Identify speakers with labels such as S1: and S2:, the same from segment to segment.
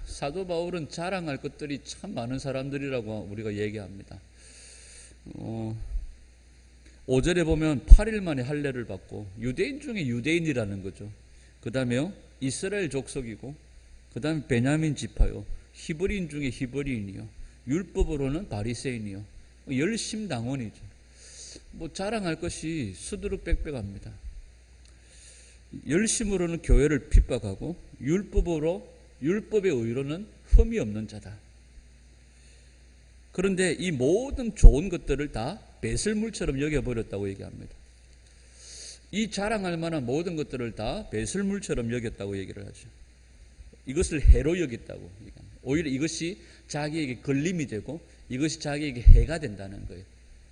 S1: 사도 바울은 자랑할 것들이 참 많은 사람들이라고 우리가 얘기합니다. 5절에 보면 8일 만에 할례를 받고 유대인 중에 유대인이라는 거죠. 그 다음에요, 이스라엘 족속이고, 그 다음에 베냐민 지파요, 히브리인 중에 히브리인이요, 율법으로는 바리새인이요, 열심당원이죠. 자랑할 것이 수두룩빽빽합니다. 열심으로는 교회를 핍박하고, 율법의 의로는 흠이 없는 자다. 그런데 이 모든 좋은 것들을 다 배설물처럼 여겨버렸다고 얘기합니다. 이 자랑할 만한 모든 것들을 다 배설물처럼 여겼다고 얘기를 하죠. 이것을 해로 여겼다고 얘기합니다. 오히려 이것이 자기에게 걸림이 되고 이것이 자기에게 해가 된다는 거예요.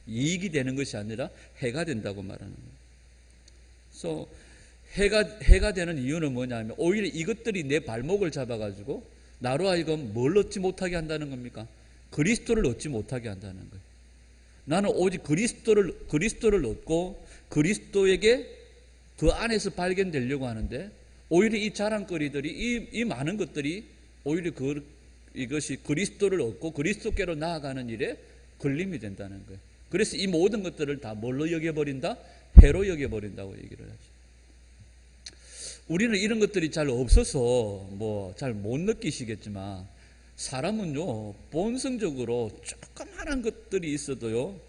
S1: 이익이 되는 것이 아니라 해가 된다고 말하는 거예요. 그래서 해가 되는 이유는 뭐냐면 오히려 이것들이 내 발목을 잡아가지고 나로 하여금 뭘 얻지 못하게 한다는 겁니까? 그리스도를 얻지 못하게 한다는 거예요. 나는 오직 그리스도를 얻고 그리스도에게 그 안에서 발견되려고 하는데 오히려 이 자랑거리들이 이 많은 것들이 오히려 이것이 그리스도를 얻고 그리스도께로 나아가는 일에 걸림이 된다는 거예요. 그래서 이 모든 것들을 다 뭘로 여겨버린다? 해로 여겨버린다고 얘기를 하죠. 우리는 이런 것들이 잘 없어서 잘 못 느끼시겠지만 사람은요, 본성적으로 조그마한 것들이 있어도요,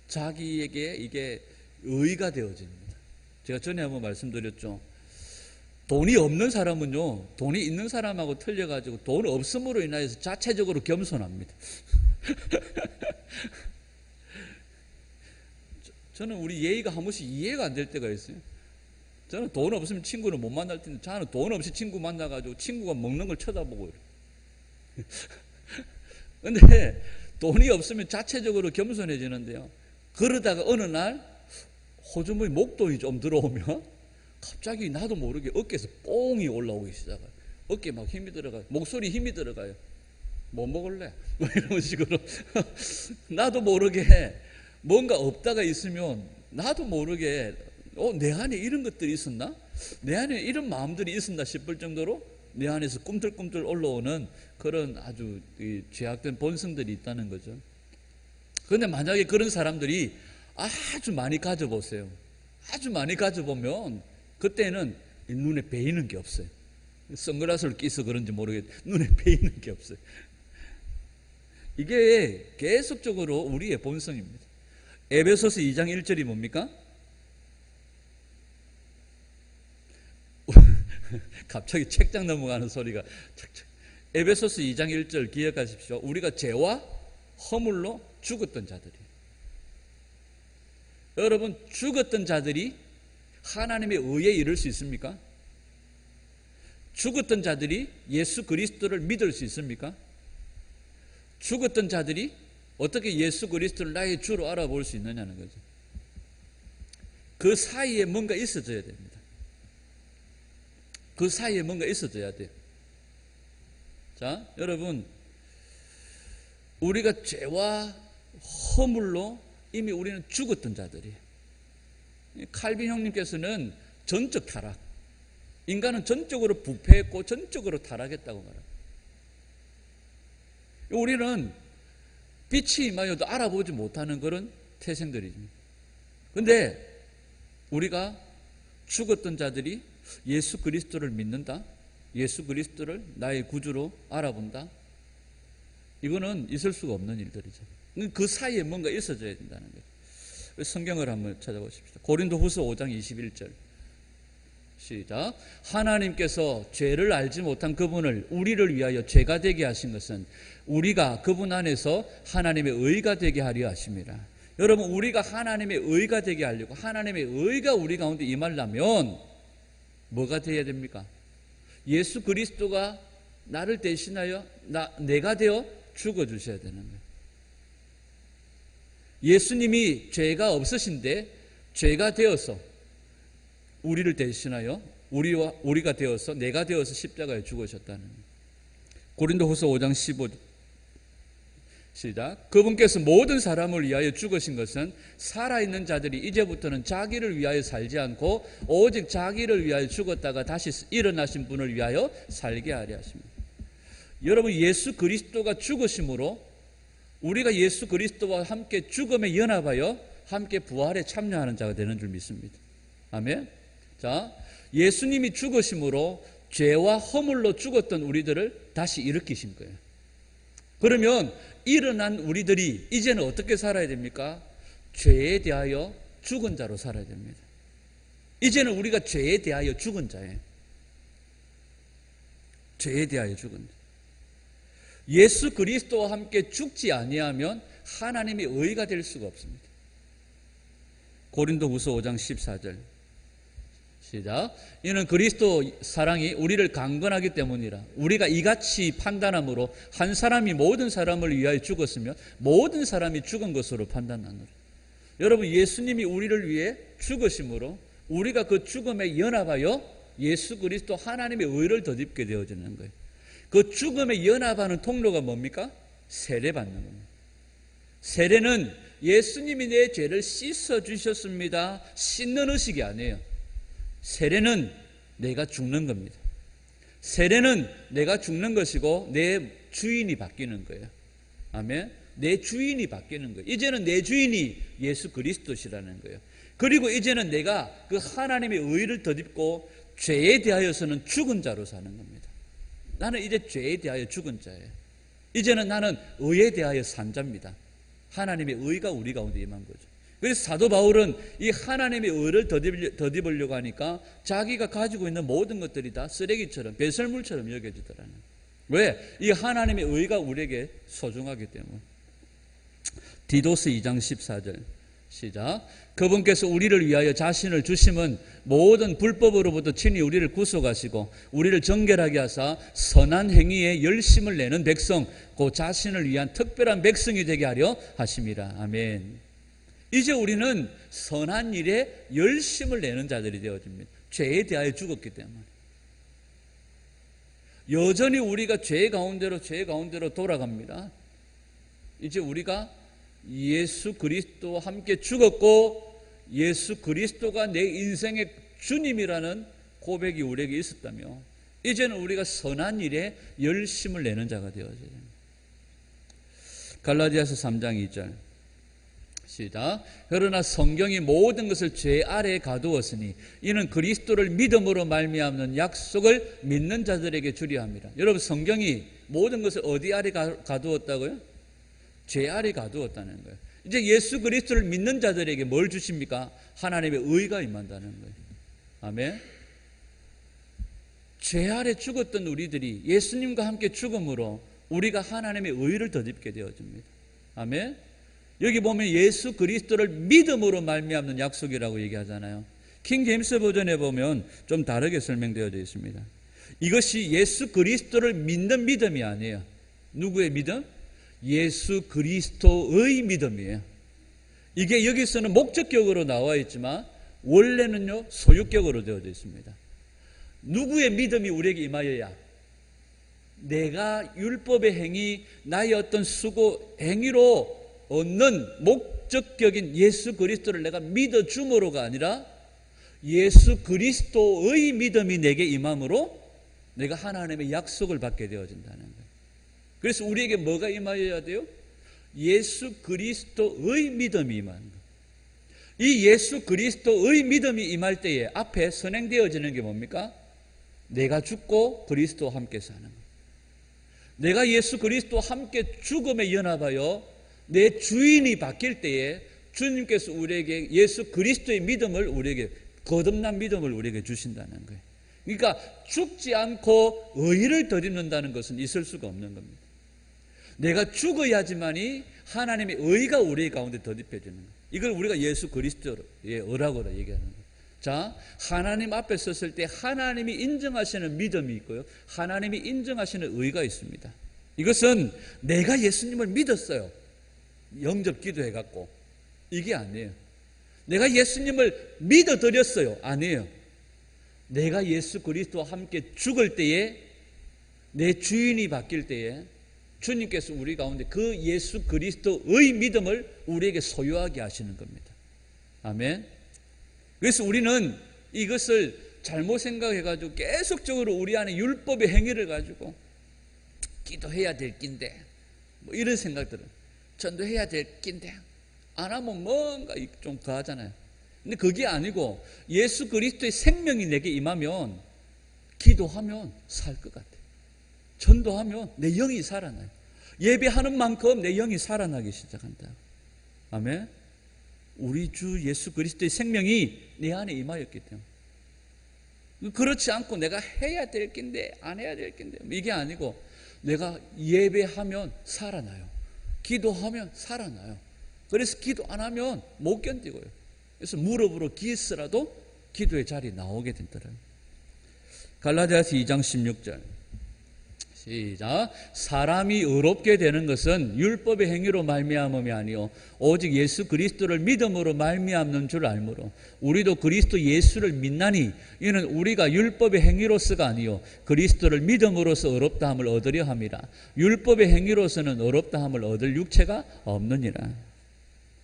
S1: 자기에게 이게 의가 되어집니다. 제가 전에 한번 말씀드렸죠. 돈이 없는 사람은요, 돈이 있는 사람하고 틀려가지고 돈 없음으로 인하여서 자체적으로 겸손합니다. 저는 우리 예의가 한 번씩 이해가 안 될 때가 있어요. 저는 돈 없으면 친구를 못 만날 텐데 저는 돈 없이 친구 만나가지고 친구가 먹는 걸 쳐다보고 이래요. 근데 돈이 없으면 자체적으로 겸손해지는데요, 그러다가 어느 날 호주머니 목돈이 좀 들어오면 갑자기 나도 모르게 어깨에서 뽕이 올라오기 시작해요. 어깨에 막 힘이 들어가요. 목소리 힘이 들어가요. 뭐 먹을래? 이런 식으로 나도 모르게 뭔가 없다가 있으면 나도 모르게 내 안에 이런 것들이 있었나? 내 안에 이런 마음들이 있었나 싶을 정도로 내 안에서 꿈틀꿈틀 올라오는 그런 아주 죄악된 본성들이 있다는 거죠. 그런데 만약에 그런 사람들이 아주 많이 가져보세요. 아주 많이 가져보면 그때는 눈에 베이는 게 없어요. 선글라스를 끼서 그런지 모르겠는데 눈에 베이는 게 없어요. 이게 계속적으로 우리의 본성입니다. 에베소서 2장 1절이 뭡니까? 갑자기 책장 넘어가는 소리가 착착. 에베소서 2장 1절 기억하십시오. 우리가 죄와 허물로 죽었던 자들이. 여러분, 죽었던 자들이 하나님의 의에 이를 수 있습니까? 죽었던 자들이 예수 그리스도를 믿을 수 있습니까? 죽었던 자들이 어떻게 예수 그리스도를 나의 주로 알아볼 수 있느냐는 거죠. 그 사이에 뭔가 있어져야 됩니다. 그 사이에 뭔가 있어져야 돼요. 자, 여러분, 우리가 죄와 허물로 이미 우리는 죽었던 자들이에요. 칼빈 형님께서는 전적 타락, 인간은 전적으로 부패했고 전적으로 타락했다고 말합니다. 우리는 빛이 임하여도 알아보지 못하는 그런 태생들이죠. 그런데 우리가 죽었던 자들이 예수 그리스도를 믿는다, 예수 그리스도를 나의 구주로 알아본다, 이거는 있을 수가 없는 일들이죠. 그 사이에 뭔가 있어져야 된다는 거죠. 성경을 한번 찾아보십시오. 고린도후서 5장 21절 시작. 하나님께서 죄를 알지 못한 그분을 우리를 위하여 죄가 되게 하신 것은 우리가 그분 안에서 하나님의 의가 되게 하려 하십니다. 여러분, 우리가 하나님의 의가 되게 하려고, 하나님의 의가 우리 가운데 임하려면 뭐가 되어야 됩니까? 예수 그리스도가 나를 대신하여 내가 되어 죽어주셔야 되는 거예요. 예수님이 죄가 없으신데 죄가 되어서 우리를 대신하여 우리가 되어서 내가 되어서 십자가에 죽으셨다는 거예요. 고린도후서 5장 15절 시작. 그분께서 모든 사람을 위하여 죽으신 것은 살아있는 자들이 이제부터는 자기를 위하여 살지 않고 오직 자기를 위하여 죽었다가 다시 일어나신 분을 위하여 살게 하려 하십니다. 여러분, 예수 그리스도가 죽으심으로 우리가 예수 그리스도와 함께 죽음에 연합하여 함께 부활에 참여하는 자가 되는 줄 믿습니다. 아멘. 자, 예수님이 죽으심으로 죄와 허물로 죽었던 우리들을 다시 일으키신 거예요. 그러면 일어난 우리들이 이제는 어떻게 살아야 됩니까? 죄에 대하여 죽은 자로 살아야 됩니다. 이제는 우리가 죄에 대하여 죽은 자예요. 죄에 대하여 죽은 자. 예수 그리스도와 함께 죽지 아니하면 하나님의 의가 될 수가 없습니다. 고린도후서 5장 14절 시작. 이는 그리스도 사랑이 우리를 강건하기 때문이라. 우리가 이같이 판단함으로 한 사람이 모든 사람을 위하여 죽었으며 모든 사람이 죽은 것으로 판단하노라. 여러분, 예수님이 우리를 위해 죽으심으로 우리가 그 죽음에 연합하여 예수 그리스도 하나님의 의를 덧입게 되어지는 거예요. 그 죽음에 연합하는 통로가 뭡니까? 세례받는 겁니다. 세례는 예수님이 내 죄를 씻어주셨습니다. 씻는 의식이 아니에요. 세례는 내가 죽는 겁니다. 세례는 내가 죽는 것이고 내 주인이 바뀌는 거예요. 아멘. 내 주인이 바뀌는 거예요. 이제는 내 주인이 예수 그리스도시라는 거예요. 그리고 이제는 내가 그 하나님의 의를 덧입고 죄에 대하여서는 죽은 자로 사는 겁니다. 나는 이제 죄에 대하여 죽은 자예요. 이제는 나는 의에 대하여 산 자입니다. 하나님의 의가 우리 가운데 임한 거죠. 그래서 사도 바울은 이 하나님의 의를 덧입으려고 하니까 자기가 가지고 있는 모든 것들이 다 쓰레기처럼 배설물처럼 여겨지더라는 거예요. 왜? 이 하나님의 의가 우리에게 소중하기 때문에. 디도스 2장 14절 시작. 그분께서 우리를 위하여 자신을 주심은 모든 불법으로부터 친히 우리를 구속하시고 우리를 정결하게 하사 선한 행위에 열심을 내는 백성, 그 자신을 위한 특별한 백성이 되게 하려 하심이라. 아멘. 이제 우리는 선한 일에 열심을 내는 자들이 되어집니다. 죄에 대하여 죽었기 때문에. 여전히 우리가 죄 가운데로 돌아갑니다. 이제 우리가 예수 그리스도와 함께 죽었고 예수 그리스도가 내 인생의 주님이라는 고백이 우리에게 있었다며 이제는 우리가 선한 일에 열심을 내는 자가 되어져야 됩니다. 갈라디아서 3장 2절 시작. 그러나 성경이 모든 것을 죄 아래에 가두었으니 이는 그리스도를 믿음으로 말미암는 약속을 믿는 자들에게 주려 함이라. 여러분, 성경이 모든 것을 어디 아래 가두었다고요? 죄 아래 가두었다는 거예요. 이제 예수 그리스도를 믿는 자들에게 뭘 주십니까? 하나님의 의가 임한다는 거예요. 아멘. 죄 아래 죽었던 우리들이 예수님과 함께 죽음으로 우리가 하나님의 의를 덧입게 되어집니다. 아멘. 여기 보면 예수 그리스도를 믿음으로 말미암는 약속이라고 얘기하잖아요. 킹 제임스 버전에 보면 좀 다르게 설명되어져 있습니다. 이것이 예수 그리스도를 믿는 믿음이 아니에요. 누구의 믿음? 예수 그리스도의 믿음이에요. 이게 여기서는 목적격으로 나와 있지만 원래는요 소유격으로 되어져 있습니다. 누구의 믿음이 우리에게 임하여야? 내가 율법의 행위, 나의 어떤 수고 행위로 얻는 목적격인 예수 그리스도를 내가 믿어줌으로가 아니라 예수 그리스도의 믿음이 내게 임함으로 내가 하나님의 약속을 받게 되어진다는 거예요. 그래서 우리에게 뭐가 임하여야 돼요? 예수 그리스도의 믿음이 임하는 거예요. 이 예수 그리스도의 믿음이 임할 때에 앞에 선행되어지는 게 뭡니까? 내가 죽고 그리스도와 함께 사는 거예요. 내가 예수 그리스도와 함께 죽음에 연합하여 내 주인이 바뀔 때에 주님께서 우리에게 예수 그리스도의 믿음을 우리에게 거듭난 믿음을 우리에게 주신다는 거예요. 그러니까 죽지 않고 의를 덧입는다는 것은 있을 수가 없는 겁니다. 내가 죽어야지만이 하나님의 의가 우리 가운데 덧입혀지는 거예요. 이걸 우리가 예수 그리스도의 의라고 얘기하는 거예요. 자, 하나님 앞에 섰을 때 하나님이 인정하시는 믿음이 있고요, 하나님이 인정하시는 의가 있습니다. 이것은 내가 예수님을 믿었어요, 영접 기도해갖고, 이게 아니에요. 내가 예수님을 믿어드렸어요, 아니에요. 내가 예수 그리스도와 함께 죽을 때에, 내 주인이 바뀔 때에 주님께서 우리 가운데 그 예수 그리스도의 믿음을 우리에게 소유하게 하시는 겁니다. 아멘. 그래서 우리는 이것을 잘못 생각해가지고 계속적으로 우리 안에 율법의 행위를 가지고 기도해야 될 낀데, 뭐 이런 생각들은 전도해야 될 낀데 안 하면 뭔가 좀 그하잖아요. 근데 그게 아니고 예수 그리스도의 생명이 내게 임하면 기도하면 살 것 같아요. 전도하면 내 영이 살아나요. 예배하는 만큼 내 영이 살아나기 시작한다. 아멘. 우리 주 예수 그리스도의 생명이 내 안에 임하였기 때문에. 그렇지 않고 내가 해야 될 낀데 안 해야 될 낀데 이게 아니고 내가 예배하면 살아나요. 기도하면 살아나요. 그래서 기도 안 하면 못 견디고요. 그래서 무릎으로 기스라도 기도의 자리에 나오게 된다는. 갈라디아서 2장 16절 시작. 사람이 의롭게 되는 것은 율법의 행위로 말미암음이 아니요 오직 예수 그리스도를 믿음으로 말미암는 줄 알므로 우리도 그리스도 예수를 믿나니 이는 우리가 율법의 행위로서가 아니요 그리스도를 믿음으로써 의롭다함을 얻으려 함이라. 율법의 행위로서는 의롭다함을 얻을 육체가 없느니라.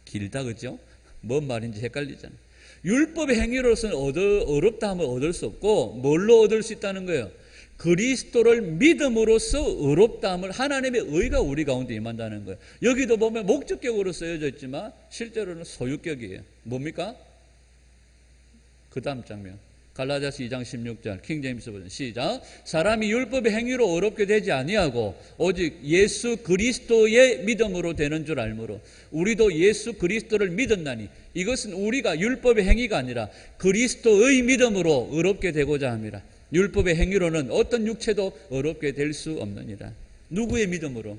S1: 길다, 그죠? 뭔 말인지 헷갈리잖아요. 율법의 행위로서는 의롭다함을 얻을 수 없고 뭘로 얻을 수 있다는 거예요? 그리스도를 믿음으로써 의롭다함을, 하나님의 의가 우리 가운데 임한다는 거예요. 여기도 보면 목적격으로 쓰여져 있지만 실제로는 소유격이에요. 뭡니까? 그 다음 장면 갈라디아서 2장 16절 킹제임스 버전 시작. 사람이 율법의 행위로 의롭게 되지 아니하고 오직 예수 그리스도의 믿음으로 되는 줄 알므로 우리도 예수 그리스도를 믿었나니 이것은 우리가 율법의 행위가 아니라 그리스도의 믿음으로 의롭게 되고자 함이라. 율법의 행위로는 어떤 육체도 의롭게 될 수 없느니라. 누구의 믿음으로?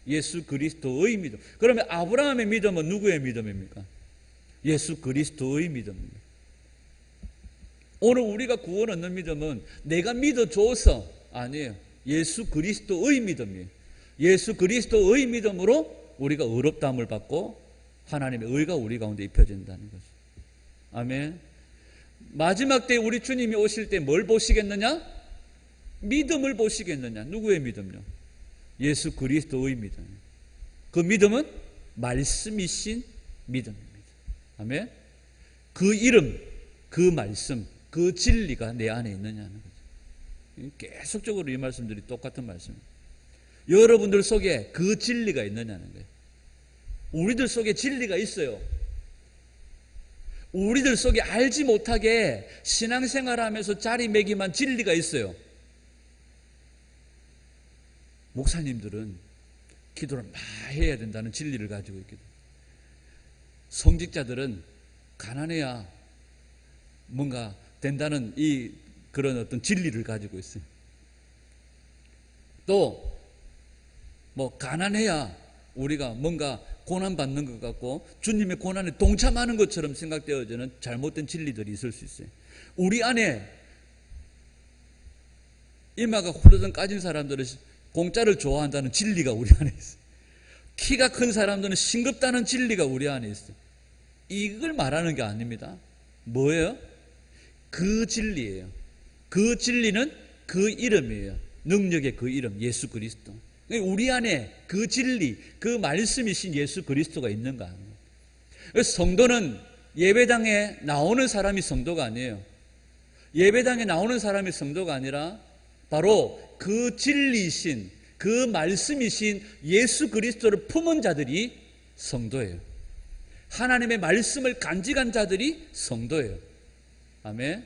S1: 예수 그리스도의 믿음. 그러면 아브라함의 믿음은 누구의 믿음입니까? 예수 그리스도의 믿음입니다. 오늘 우리가 구원 얻는 믿음은 내가 믿어줘서 아니에요. 예수 그리스도의 믿음이에요. 예수 그리스도의 믿음으로 우리가 의롭다함을 받고 하나님의 의가 우리 가운데 입혀진다는 거죠. 아멘. 마지막 때 우리 주님이 오실 때 뭘 보시겠느냐? 믿음을 보시겠느냐? 누구의 믿음요? 예수 그리스도의 믿음. 그 믿음은 말씀이신 믿음입니다. 아멘. 그 이름, 그 말씀, 그 진리가 내 안에 있느냐는 거죠. 계속적으로 이 말씀들이 똑같은 말씀입니다. 여러분들 속에 그 진리가 있느냐는 거예요. 우리들 속에 진리가 있어요. 우리들 속에 알지 못하게 신앙생활하면서 자리매김한 진리가 있어요. 목사님들은 기도를 많이 해야 된다는 진리를 가지고 있거든요. 성직자들은 가난해야 뭔가 된다는 그런 어떤 진리를 가지고 있어요. 또 뭐 가난해야 우리가 뭔가 고난받는 것 같고 주님의 고난에 동참하는 것처럼 생각되어지는 잘못된 진리들이 있을 수 있어요. 우리 안에 이마가 후르덩 까진 사람들은 공짜를 좋아한다는 진리가 우리 안에 있어요. 키가 큰 사람들은 싱겁다는 진리가 우리 안에 있어요. 이걸 말하는 게 아닙니다. 뭐예요? 그 진리예요. 그 진리는 그 이름이에요. 능력의 그 이름, 예수 그리스도. 우리 안에 그 진리, 그 말씀이신 예수 그리스도가 있는가 합니다. 성도는 예배당에 나오는 사람이 성도가 아니에요. 예배당에 나오는 사람이 성도가 아니라 바로 그 진리이신, 그 말씀이신 예수 그리스도를 품은 자들이 성도예요. 하나님의 말씀을 간직한 자들이 성도예요. 아멘.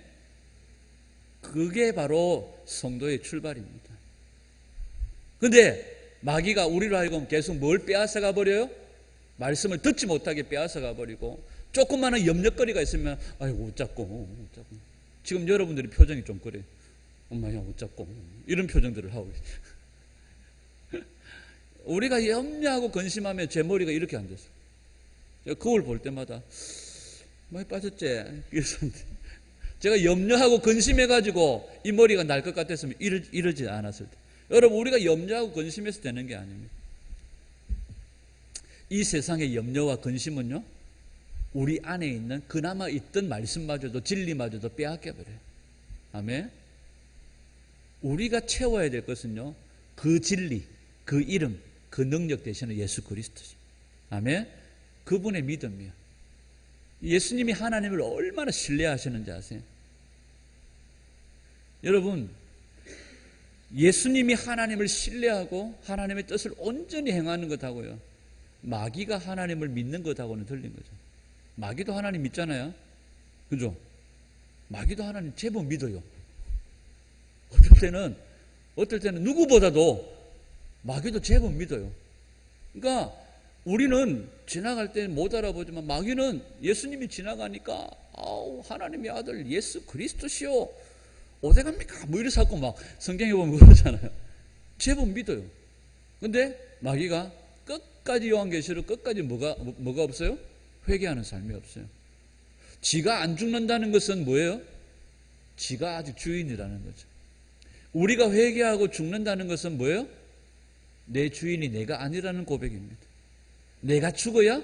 S1: 그게 바로 성도의 출발입니다. 근데 마귀가 우리로 하여금 계속 뭘 빼앗아가 버려요? 말씀을 듣지 못하게 빼앗아가 버리고 조그마한 염려거리가 있으면 아이고 웃자고 지금 여러분들이 표정이 좀 그래요. 엄마야 웃자고 이런 표정들을 하고 있어요. 우리가 염려하고 근심하면 제 머리가 이렇게 앉았어요. 거울 볼 때마다 많이 빠졌지? 제가 염려하고 근심해가지고 이 머리가 날 것 같았으면 이러지 않았을 때. 여러분 우리가 염려하고 근심해서 되는 게 아닙니다. 이 세상의 염려와 근심은요 우리 안에 있는 그나마 있던 말씀마저도 진리마저도 빼앗겨버려요. 아멘. 우리가 채워야 될 것은요 그 진리, 그 이름, 그 능력 되시는 예수 그리스도십니다. 아멘. 그분의 믿음이요. 예수님이 하나님을 얼마나 신뢰하시는지 아세요? 여러분 예수님이 하나님을 신뢰하고 하나님의 뜻을 온전히 행하는 것하고요, 마귀가 하나님을 믿는 것하고는 틀린 거죠. 마귀도 하나님 믿잖아요. 그죠? 마귀도 하나님 제법 믿어요. 어떨 때는 누구보다도 마귀도 제법 믿어요. 그러니까 우리는 지나갈 때 못 알아보지만 마귀는 예수님이 지나가니까 아우 하나님의 아들 예수 그리스도시오 어디갑니까? 뭐 이래서 자꾸 막 성경에 보면 그러잖아요. 제법 믿어요. 근데 마귀가 끝까지 요한계시록 끝까지 뭐가 없어요? 회개하는 삶이 없어요. 지가 안 죽는다는 것은 뭐예요? 지가 아직 주인이라는 거죠. 우리가 회개하고 죽는다는 것은 뭐예요? 내 주인이 내가 아니라는 고백입니다. 내가 죽어야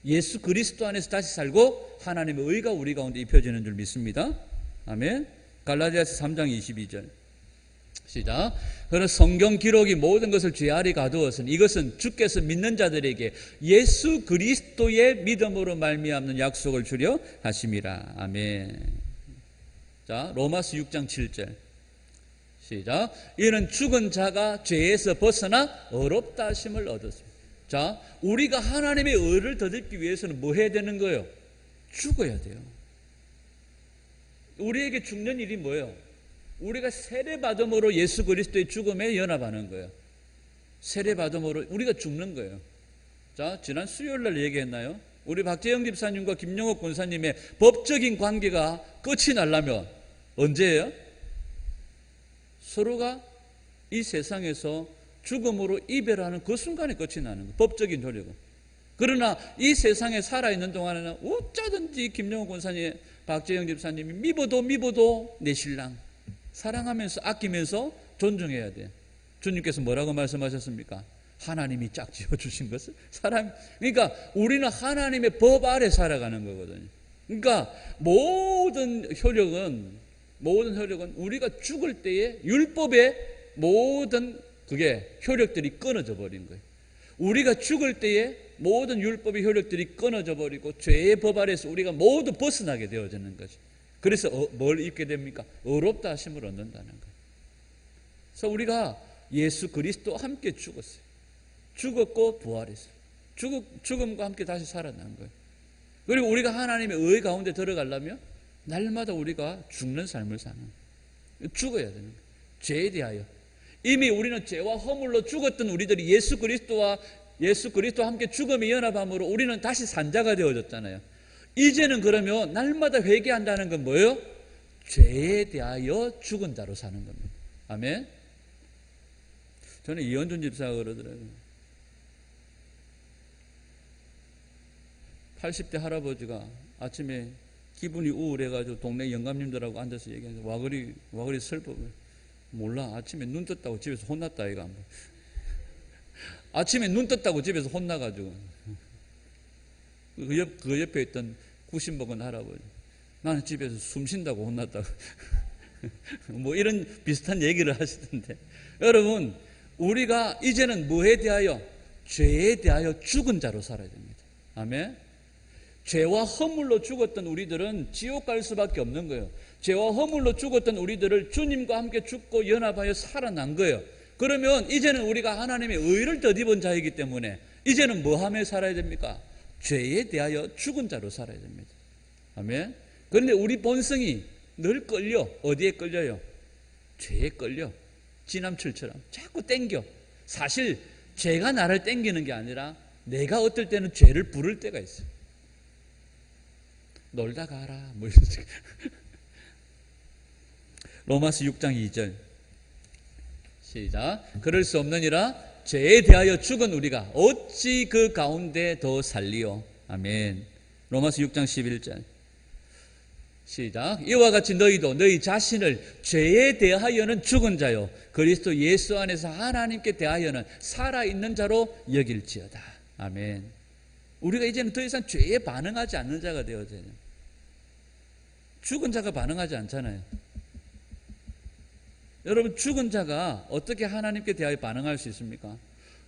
S1: 예수 그리스도 안에서 다시 살고 하나님의 의가 우리 가운데 입혀지는 줄 믿습니다. 아멘. 갈라디아서 3장 22절 시작. 그러나 성경 기록이 모든 것을 죄 아래 가두었으니 이것은 주께서 믿는 자들에게 예수 그리스도의 믿음으로 말미암는 약속을 주려 하심이라. 아멘. 자, 로마서 6장 7절 시작. 이는 죽은 자가 죄에서 벗어나 의롭다 하심을 얻었습니다. 자, 우리가 하나님의 의를 더듬기 위해서는 뭐 해야 되는 거예요? 죽어야 돼요. 우리에게 죽는 일이 뭐예요? 우리가 세례받음으로 예수 그리스도의 죽음에 연합하는 거예요. 세례받음으로 우리가 죽는 거예요. 자, 지난 수요일날 얘기했나요? 우리 박재영 집사님과 김영옥 권사님의 법적인 관계가 끝이 나려면 언제예요? 서로가 이 세상에서 죽음으로 이별하는 그 순간에 끝이 나는 거예요. 법적인 효력은. 그러나 이 세상에 살아있는 동안에는 어쩌든지 김영옥 권사님, 박재영 집사님이 미워도 내 신랑 사랑하면서 아끼면서 존중해야 돼. 주님께서 뭐라고 말씀하셨습니까? 하나님이 짝 지어주신 것을 그러니까 우리는 하나님의 법 아래 살아가는 거거든요. 그러니까 모든 효력은 우리가 죽을 때에 율법의 모든 그게 효력들이 끊어져 버린 거예요. 우리가 죽을 때에 모든 율법의 효력들이 끊어져 버리고 죄의 법 아래서 우리가 모두 벗어나게 되어지는 거죠. 그래서 뭘 입게 됩니까? 의롭다 하심을 얻는다는 거예요. 그래서 우리가 예수 그리스도와 함께 죽었어요. 죽었고 부활했어요. 죽음과 함께 다시 살아난 거예요. 그리고 우리가 하나님의 의 가운데 들어가려면 날마다 우리가 죽는 삶을 사는 거예요. 죽어야 되는 거예요. 죄에 대하여. 이미 우리는 죄와 허물로 죽었던 우리들이 예수 그리스도와 함께 죽음에 연합함으로 우리는 다시 산자가 되어졌잖아요. 이제는 그러면 날마다 회개한다는 건 뭐예요? 죄에 대하여 죽은 자로 사는 겁니다. 아멘. 저는 이현준 집사가 그러더라고요. 80대 할아버지가 아침에 기분이 우울해가지고 동네 영감님들하고 앉아서 얘기하는데 와그리 슬퍼. 몰라. 아침에 눈 떴다고 집에서 혼났다 이거. 아침에 눈 떴다고 집에서 혼나가지고 그 옆에 있던 90 먹은 할아버지, 나는 집에서 숨 쉰다고 혼났다고 뭐 이런 비슷한 얘기를 하시던데, 여러분 우리가 이제는 뭐에 대하여? 죄에 대하여 죽은 자로 살아야 됩니다. 아멘. 죄와 허물로 죽었던 우리들은 지옥 갈 수밖에 없는 거예요. 죄와 허물로 죽었던 우리들을 주님과 함께 죽고 연합하여 살아난 거예요. 그러면 이제는 우리가 하나님의 의를 덧입은 자이기 때문에 이제는 뭐 하며 살아야 됩니까? 죄에 대하여 죽은 자로 살아야 됩니다. 아멘. 그런데 우리 본성이 늘 끌려. 어디에 끌려요? 죄에 끌려. 지남철처럼 자꾸 땡겨. 사실 죄가 나를 땡기는 게 아니라 내가 어떨 때는 죄를 부를 때가 있어요. 놀다 가라 뭐 이런 식으로. 로마서 6장 2절 시작. 그럴 수 없느니라 죄에 대하여 죽은 우리가 어찌 그 가운데 더 살리요. 아멘. 로마서 6장 11절 시작. 이와 같이 너희도 너희 자신을 죄에 대하여는 죽은 자요 그리스도 예수 안에서 하나님께 대하여는 살아있는 자로 여길지어다. 아멘. 우리가 이제는 더 이상 죄에 반응하지 않는 자가 되어져요. 죽은 자가 반응하지 않잖아요. 여러분, 죽은 자가 어떻게 하나님께 대하여 반응할 수 있습니까?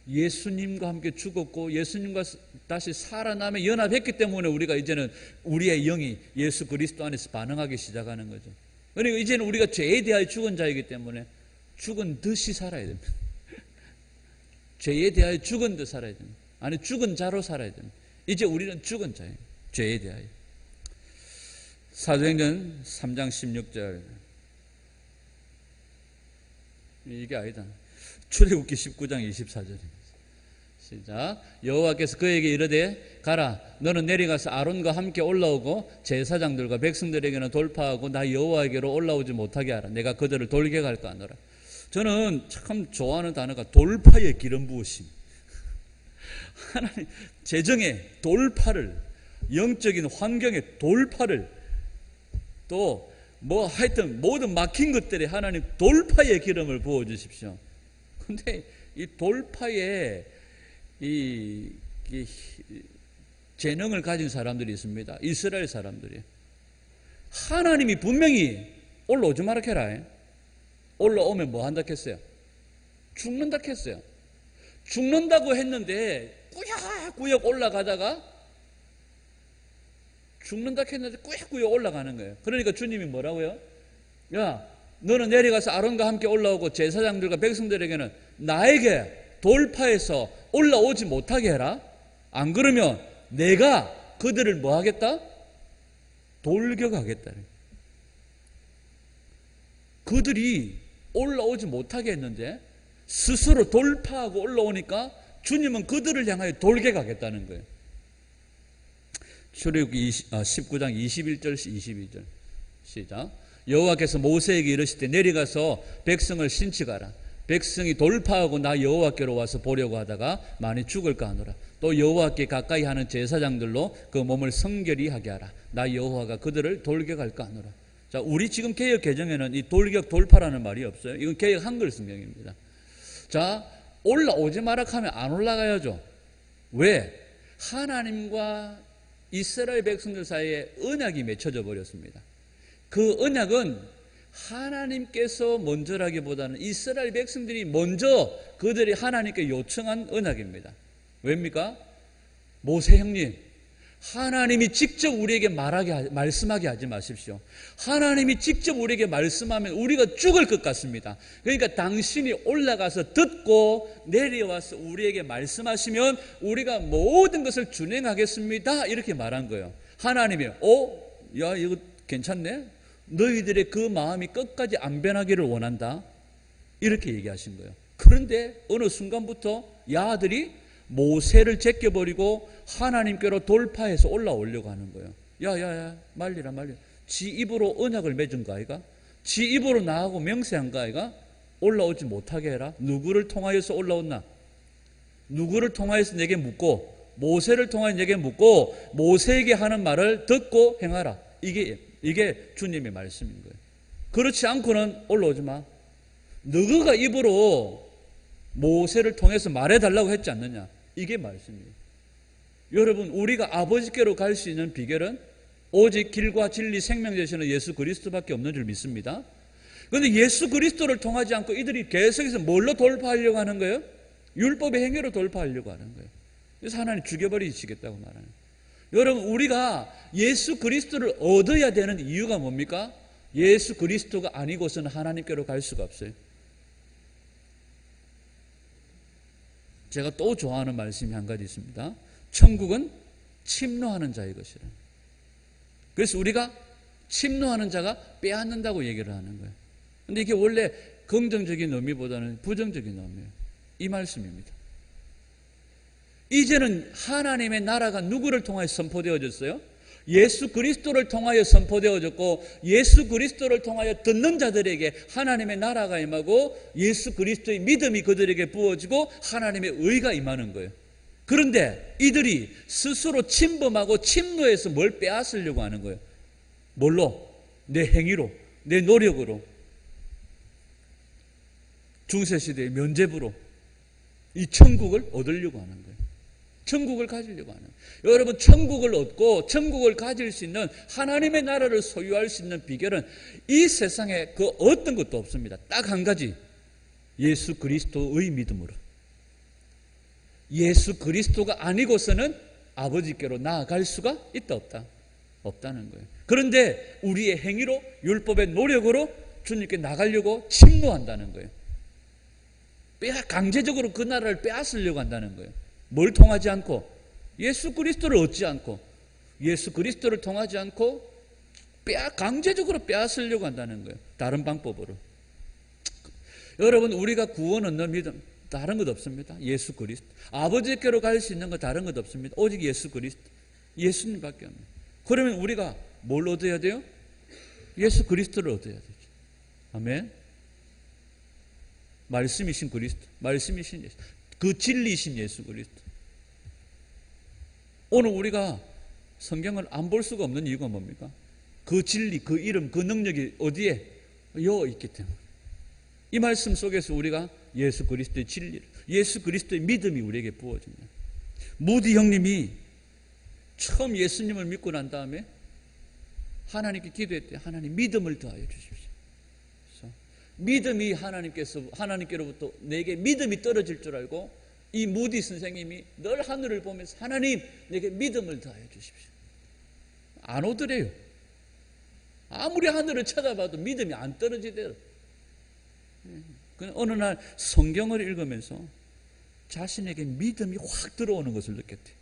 S1: 예수님과 함께 죽었고 예수님과 다시 살아남에 연합했기 때문에 우리가 이제는 우리의 영이 예수 그리스도 안에서 반응하기 시작하는 거죠. 그러니까 이제는 우리가 죄에 대하여 죽은 자이기 때문에 죽은 듯이 살아야 됩니다. 죄에 대하여 죽은 듯 살아야 됩니다. 아니, 죽은 자로 살아야 됩니다. 이제 우리는 죽은 자예요. 죄에 대하여. 사도행전 3장 16절. 이게 아니다. 출애굽기 19장 24절입니다. 시작. 여호와께서 그에게 이르되 가라, 너는 내려가서 아론과 함께 올라오고 제사장들과 백성들에게는 돌파하고 나 여호와에게로 올라오지 못하게 하라. 내가 그들을 돌격할까 하노라. 저는 참 좋아하는 단어가 돌파의 기름 부으심. 하나님 재정의 돌파를, 영적인 환경의 돌파를, 또 뭐 하여튼 모든 막힌 것들에 하나님 돌파의 기름을 부어 주십시오. 근데 이 돌파에 이 재능을 가진 사람들이 있습니다. 이스라엘 사람들이. 하나님이 분명히 올라오지 마라 해라. 올라오면 뭐 한다 했어요? 죽는다 했어요. 죽는다고 했는데 꾸역꾸역 올라가다가 죽는다 했는데 꾸역꾸역 올라가는 거예요. 그러니까 주님이 뭐라고요? 야, 너는 내려가서 아론과 함께 올라오고 제사장들과 백성들에게는 나에게 돌파해서 올라오지 못하게 해라. 안 그러면 내가 그들을 뭐 하겠다? 돌격하겠다. 그들이 올라오지 못하게 했는데 스스로 돌파하고 올라오니까 주님은 그들을 향하여 돌격하겠다는 거예요. 출애굽기 19장 21절 22절 시작. 여호와께서 모세에게 이르시되 내려가서 백성을 신치가라. 백성이 돌파하고 나 여호와께로 와서 보려고 하다가 많이 죽을까 하노라. 또 여호와께 가까이 하는 제사장들로 그 몸을 성결히 하게 하라. 나 여호와가 그들을 돌격할까 하노라. 자, 우리 지금 개역 개정에는 이 돌격 돌파라는 말이 없어요. 이건 개역 한글 성경입니다. 자, 올라오지 마라 하면 안 올라가야죠. 왜? 하나님과 이스라엘 백성들 사이에 언약이 맺혀져 버렸습니다. 그 언약은 하나님께서 먼저라기보다는 이스라엘 백성들이 먼저 그들이 하나님께 요청한 언약입니다. 왜입니까? 모세 형님, 하나님이 직접 우리에게 말씀하게 하지 마십시오. 하나님이 직접 우리에게 말씀하면 우리가 죽을 것 같습니다. 그러니까 당신이 올라가서 듣고 내려와서 우리에게 말씀하시면 우리가 모든 것을 준행하겠습니다. 이렇게 말한 거예요. 하나님이 야, 이거 괜찮네? 너희들의 그 마음이 끝까지 안 변하기를 원한다. 이렇게 얘기하신 거예요. 그런데 어느 순간부터 야들이 모세를 제껴버리고 하나님께로 돌파해서 올라오려고 하는 거예요. 야야야, 말리라. 지 입으로 언약을 맺은 거 아이가? 지 입으로 나하고 명세한 거 아이가? 올라오지 못하게 해라. 누구를 통하여서 올라왔나? 누구를 통하여서 내게 묻고 모세를 통하여 내게 묻고 모세에게 하는 말을 듣고 행하라. 이게 주님의 말씀인 거예요. 그렇지 않고는 올라오지 마. 너가 입으로 모세를 통해서 말해달라고 했지 않느냐? 이게 말씀이에요. 여러분, 우리가 아버지께로 갈 수 있는 비결은 오직 길과 진리 생명 되시는 예수 그리스도밖에 없는 줄 믿습니다. 그런데 예수 그리스도를 통하지 않고 이들이 계속해서 뭘로 돌파하려고 하는 거예요? 율법의 행위로 돌파하려고 하는 거예요. 그래서 하나님 죽여버리시겠다고 말하는 거예요. 여러분, 우리가 예수 그리스도를 얻어야 되는 이유가 뭡니까? 예수 그리스도가 아니고서는 하나님께로 갈 수가 없어요. 제가 또 좋아하는 말씀이 한 가지 있습니다. 천국은 침노하는 자의 것이라. 그래서 우리가 침노하는 자가 빼앗는다고 얘기를 하는 거예요. 그런데 이게 원래 긍정적인 의미보다는 부정적인 의미예요. 이 말씀입니다. 이제는 하나님의 나라가 누구를 통하여 선포되어졌어요? 예수 그리스도를 통하여 선포되어졌고 예수 그리스도를 통하여 듣는 자들에게 하나님의 나라가 임하고 예수 그리스도의 믿음이 그들에게 부어지고 하나님의 의가 임하는 거예요. 그런데 이들이 스스로 침범하고 침노해서 뭘 빼앗으려고 하는 거예요. 뭘로? 내 행위로, 내 노력으로, 중세시대의 면죄부로 이 천국을 얻으려고 하는 거예요. 천국을 가지려고 하는 거예요. 여러분, 천국을 얻고 천국을 가질 수 있는 하나님의 나라를 소유할 수 있는 비결은 이 세상에 그 어떤 것도 없습니다. 딱 한 가지, 예수 그리스도의 믿음으로. 예수 그리스도가 아니고서는 아버지께로 나아갈 수가 있다 없다? 없다는 거예요. 그런데 우리의 행위로 율법의 노력으로 주님께 나가려고 침노한다는 거예요. 강제적으로 그 나라를 빼앗으려고 한다는 거예요. 뭘 통하지 않고? 예수 그리스도를 얻지 않고, 예수 그리스도를 통하지 않고 강제적으로 빼앗으려고 한다는 거예요. 다른 방법으로. 여러분, 우리가 구원 얻는 믿음 다른 것 없습니다. 예수 그리스도. 아버지께로 갈 수 있는 거 다른 것 없습니다. 오직 예수 그리스도. 예수님밖에 없습니다. 그러면 우리가 뭘 얻어야 돼요? 예수 그리스도를 얻어야 되죠. 아멘. 말씀이신 그리스도, 말씀이신 예수, 그 진리이신 예수 그리스도. 오늘 우리가 성경을 안 볼 수가 없는 이유가 뭡니까? 그 진리, 그 이름, 그 능력이 어디에? 여 있기 때문에. 이 말씀 속에서 우리가 예수 그리스도의 진리를, 예수 그리스도의 믿음이 우리에게 부어집니다. 무디 형님이 처음 예수님을 믿고 난 다음에 하나님께 기도했대. 하나님, 믿음을 더하여 주십시오. 그래서 믿음이 하나님께로부터 내게 믿음이 떨어질 줄 알고 이 무디 선생님이 늘 하늘을 보면서 하나님, 내게 믿음을 더하여 주십시오. 안 오더래요. 아무리 하늘을 쳐다봐도 믿음이 안 떨어지대요. 어느 날 성경을 읽으면서 자신에게 믿음이 확 들어오는 것을 느꼈대요.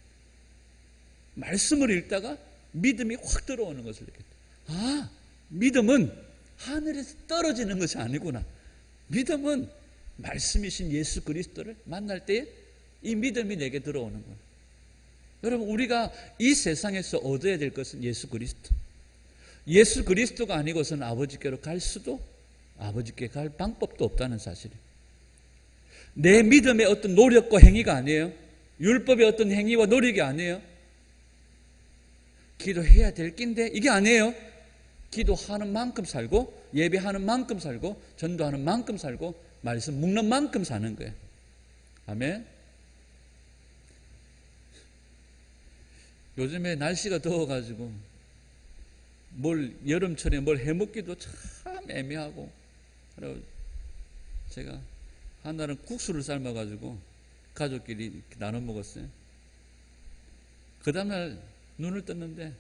S1: 말씀을 읽다가 믿음이 확 들어오는 것을 느꼈대요. 아, 믿음은 하늘에서 떨어지는 것이 아니구나. 믿음은 말씀이신 예수 그리스도를 만날 때에 이 믿음이 내게 들어오는 거예요. 여러분, 우리가 이 세상에서 얻어야 될 것은 예수 그리스도. 예수 그리스도가 아니고서는 아버지께로 갈 수도, 아버지께 갈 방법도 없다는 사실이에요. 내 믿음의 어떤 노력과 행위가 아니에요. 율법의 어떤 행위와 노력이 아니에요. 기도해야 될 낀데 이게 아니에요. 기도하는 만큼 살고, 예배하는 만큼 살고, 전도하는 만큼 살고, 말씀 묵는 만큼 사는 거예요. 아멘. 요즘에 날씨가 더워가지고 여름철에 뭘 해먹기도 참 애매하고, 그래서 제가 한 날은 국수를 삶아가지고 가족끼리 나눠 먹었어요. 그 다음날 눈을 떴는데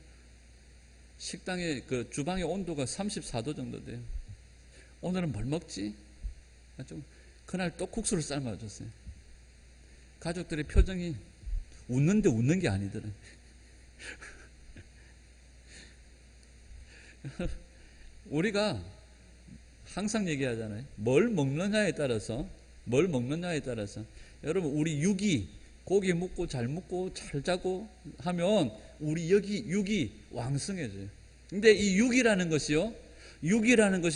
S1: 식당에 그 주방의 온도가 34도 정도 돼요. 오늘은 뭘 먹지? 그날 또 국수를 삶아줬어요. 가족들의 표정이 웃는데 웃는 게 아니더라고요. 우리가 항상 얘기하잖아요. 뭘 먹느냐에 따라서 여러분, 우리 육이 고기 먹고 잘 먹고 잘 자고 하면 우리 육이 왕성해져요. 근데 이 육이라는 것이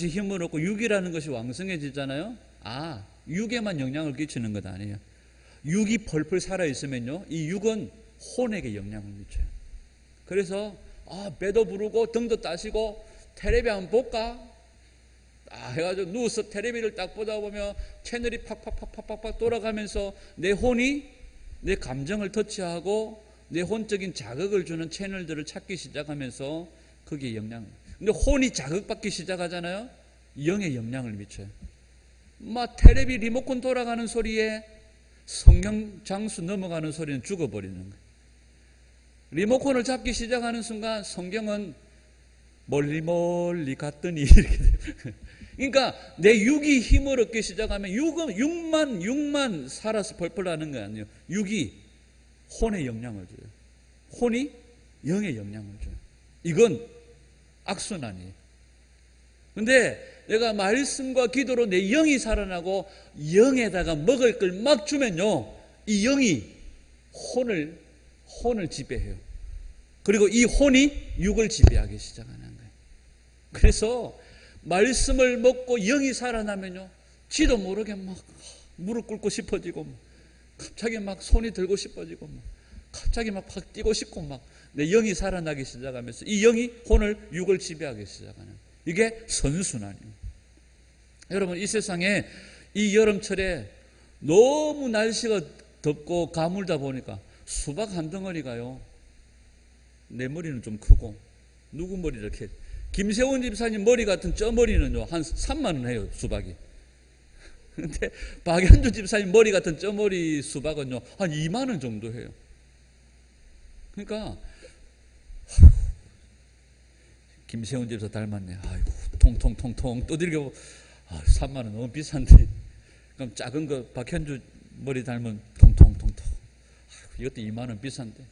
S1: 힘을 얻고 육이라는 것이 왕성해지잖아요. 육에만 영향을 끼치는 것 아니에요. 육이 펄펄 살아있으면요, 이 육은 혼에게 영향을 미쳐요. 그래서 배도 부르고 등도 따시고 텔레비 한번 볼까? 해가지고 누워서 텔레비를 딱 보다 보면 채널이 팍팍팍팍팍 돌아가면서 내 혼이 내 감정을 터치하고 내 혼적인 자극을 주는 채널들을 찾기 시작하면서 거기에 영향을. 근데 혼이 자극받기 시작하잖아요. 영에 영향을 미쳐요. 텔레비 리모컨 돌아가는 소리에 성경 장수 넘어가는 소리는 죽어버리는 거예요. 리모컨을 잡기 시작하는 순간 성경은 멀리 갔더니 이렇게 돼요. 그러니까 내 육이 힘을 얻기 시작하면 육만 살아서 펄펄 하는 거 아니에요. 육이 혼에 영향을 줘요. 혼이 영에 영향을 줘요. 이건 악순환이에요. 근데 내가 말씀과 기도로 내 영이 살아나고 영에다가 먹을 걸 막 주면요, 이 영이 혼을 지배해요. 그리고 이 혼이 육을 지배하기 시작하는 거예요. 그래서 말씀을 먹고 영이 살아나면요, 지도 모르게 막 무릎 꿇고 싶어지고, 갑자기 막 손이 들고 싶어지고, 갑자기 막 뛰고 싶고, 막 내 영이 살아나기 시작하면서 이 영이 육을 지배하기 시작하는, 이게 선순환이에요. 여러분, 이 세상에 이 여름철에 너무 날씨가 덥고 가물다 보니까 수박 한 덩어리가요, 내 머리는 좀 크고, 누구 머리 이렇게, 김세훈 집사님 머리 같은 저 머리는요, 한 3만 원 해요, 수박이. 근데 박현주 집사님 머리 같은 저 머리 수박은요, 한 2만 원 정도 해요. 그러니까 김세훈 집사 닮았네. 아이고, 통통통통 두들겨. 3만 원 너무 비싼데. 그럼 작은 거 박현주 머리 닮은 통통통통. 이것도 2만 원 비싼데.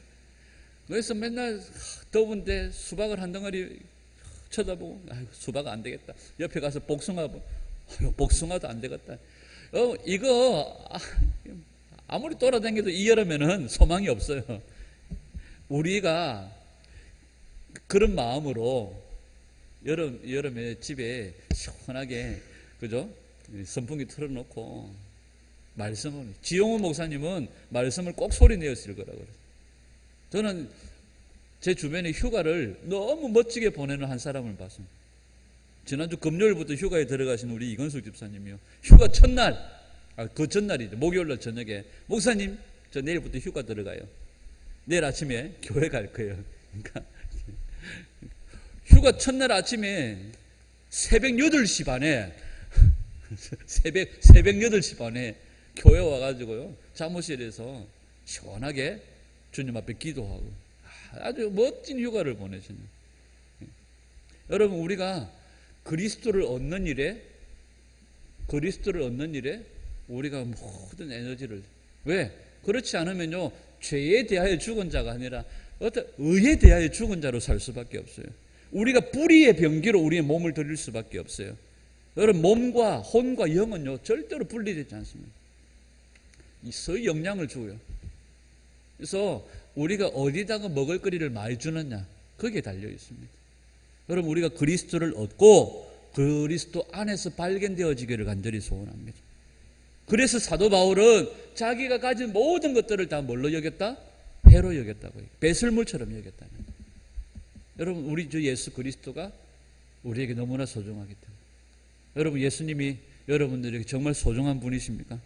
S1: 그래서 맨날 더운데 수박을 한 덩어리 쳐다보고, 아이고, 수박 안 되겠다. 옆에 가서 복숭아, 복숭아도 안 되겠다. 이거 아무리 돌아다녀도 이 여름에는 소망이 없어요. 우리가 그런 마음으로 여름에 집에 시원하게, 그죠? 선풍기 틀어놓고 말씀을, 지용훈 목사님은 말씀을 꼭 소리 내어 쓸 거라고 그래요. 저는 제 주변에 휴가를 너무 멋지게 보내는 한 사람을 봤습니다. 지난주 금요일부터 휴가에 들어가신 우리 이건숙 집사님이요. 휴가 첫날, 그 전날이죠. 목요일날 저녁에, 목사님, 저 내일부터 휴가 들어가요. 내일 아침에 교회 갈 거예요. 그러니까 휴가 첫날 아침에 새벽 8시 반에 새벽 8시 반에 교회 와가지고요, 사무실에서 시원하게 주님 앞에 기도하고 아주 멋진 휴가를 보내시네요. 여러분, 우리가 그리스도를 얻는 일에 우리가 모든 에너지를, 왜? 그렇지 않으면요, 죄에 대하여 죽은 자가 아니라 어떤 의에 대하여 죽은 자로 살 수밖에 없어요. 우리가 뿌리의 병기로 우리의 몸을 드릴 수밖에 없어요. 여러분, 몸과 혼과 영은요 절대로 분리되지 않습니다. 서로 영향을 주고요. 그래서 우리가 어디다가 먹을거리를 많이 주느냐, 거기에 달려 있습니다. 여러분, 우리가 그리스도를 얻고 그리스도 안에서 발견되어지기를 간절히 소원합니다. 그래서 사도 바울은 자기가 가진 모든 것들을 다 뭘로 여겼다? 배로 여겼다고 해요. 배설물처럼 여겼다. 여러분, 우리 주 예수 그리스도가 우리에게 너무나 소중하기 때문에. 여러분, 예수님이 여러분들에게 정말 소중한 분이십니까?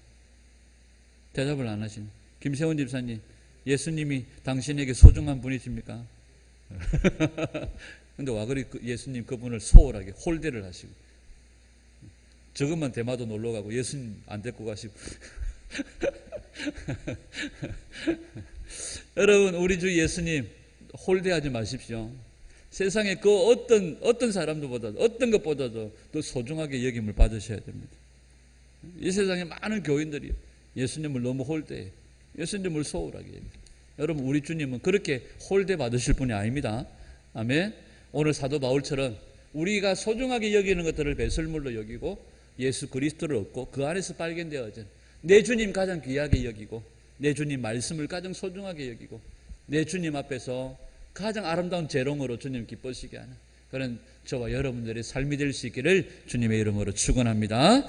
S1: 대답을 안 하시네. 김세훈 집사님, 예수님이 당신에게 소중한 분이십니까? 근데 와 그리 예수님 그분을 소홀하게 홀대를 하시고, 저것만 대마도 놀러 가고 예수님 안 데리고 가시고. 여러분, 우리 주 예수님 홀대하지 마십시오. 세상에 그 어떤 사람들보다, 어떤 것보다도 더 소중하게 여김을 받으셔야 됩니다. 이 세상에 많은 교인들이 예수님을 너무 홀대해, 예수님을 소홀하게 여깁니다. 여러분, 우리 주님은 그렇게 홀대 받으실 분이 아닙니다. 아멘. 오늘 사도 바울처럼 우리가 소중하게 여기는 것들을 배설물로 여기고 예수 그리스도를 얻고 그 안에서 발견되어진 내 주님 가장 귀하게 여기고, 내 주님 말씀을 가장 소중하게 여기고, 내 주님 앞에서 가장 아름다운 재롱으로 주님 기뻐지게 하는 그런 저와 여러분들의 삶이 될 수 있기를 주님의 이름으로 축원합니다.